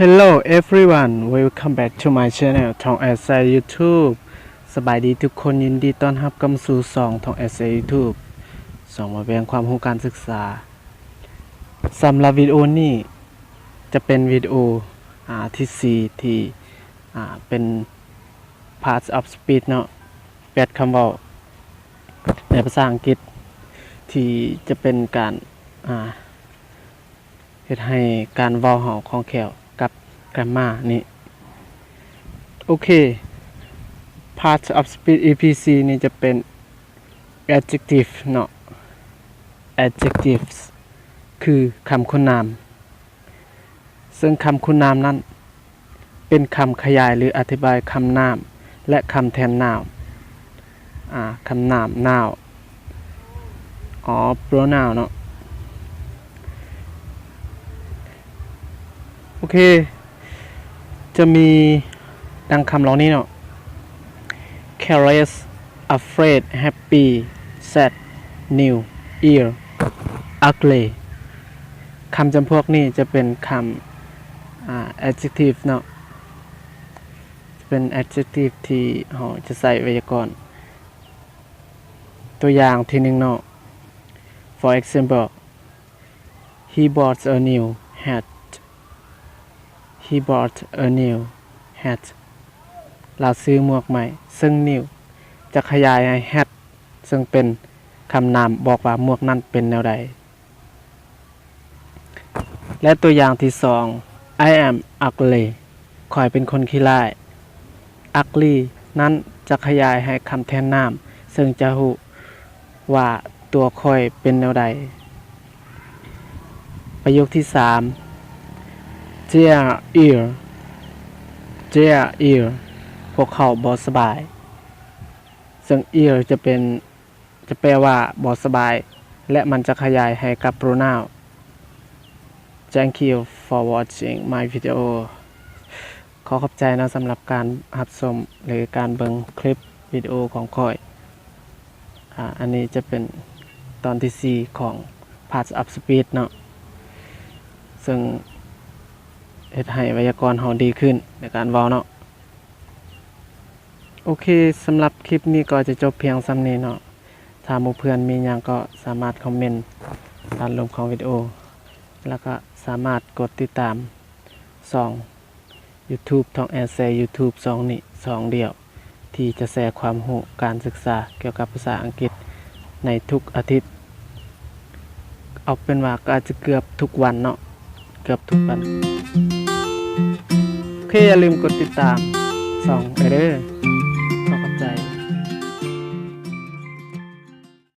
Hello everyone welcome back to my channel ทอง SA YouTube สบายดีทุกคนยินดีต้อนรับเข้าสู่ช่องทอง SA YouTube ส่องมาแบ่งความรู้การศึกษาสำหรับวิดีโอนี้จะเป็นวิดีโอที่4ที่เป็น Parts of Speech เนาะ8คำเว้าในภาษาอังกฤษที่จะเป็นการเฮ็ดให้การเว้าเฮาคล่องแคล่วกับ grammar นี่โอเค Parts of Speech EPC นี่จะเป็น adjective เนาะ adjectives คือคำคุณนามซึ่งคำคุณนามนั้นเป็นคำขยายหรืออธิบายคำนามและคำแทน noun คำนาม noun pronoun เนาะโอเคจะมีดังคำเหล่านี้เนาะ careless afraid happy sad new ear ugly คำจำพวกนี้จะเป็นคำadjective เนาะจะเป็น adjective ที่เราจะใส่ไวยากรณ์ตัวอย่างที่หนึ่งเนาะ for example he bought a new hat he bought a new hat เราซื้อหมวกใหม่ซึ่ง new จะขยายให้ hat ซึ่งเป็นคำนามบอกว่าหมวกนั้นเป็นแนวใดและตัวอย่างที่2 I am ugly ข้อยเป็นคนขี้ร้าย ugly นั้นจะขยายให้คำแทนนามซึ่งจะรู้ว่าตัวข้อยเป็นแนวใดประโยคที่3 their ear พวกเขาบ่สบายซึ่ง ear จะแปลว่าบ่สบายและมันจะขยายให้กับ pronoun Thank you for watching my video ขอขอบใจนะสำหรับการรับชมหรือการเบิ่งคลิปวิดีโอของข้อยอันนี้จะเป็นตอนที่4ของ Parts of Speech เนาะซึ่งเฮ็ดให้ไวยากรณ์เฮาดีขึ้นในการเว้าเนาะโอเคสำหรับคลิปนี้ก็จะจบเพียงส่ำนี้เนาะถ้าหมู่เพื่อนมีหยังก็สามารถคอมเมนต์ด้านลงของวิดีโอแล้วก็สามารถกดติดตามช่อง YouTube ทอง SA YouTube 2นี้2เดียวที่จะแชร์ความรู้การศึกษาเกี่ยวกับภาษาอังกฤษในทุกอาทิตย์เอาเป็นว่าก็อาจจะเกือบทุกวันเนาะเกือบทุกวันโอเคอย่าลืมกดติดตาม2ไปเด้อ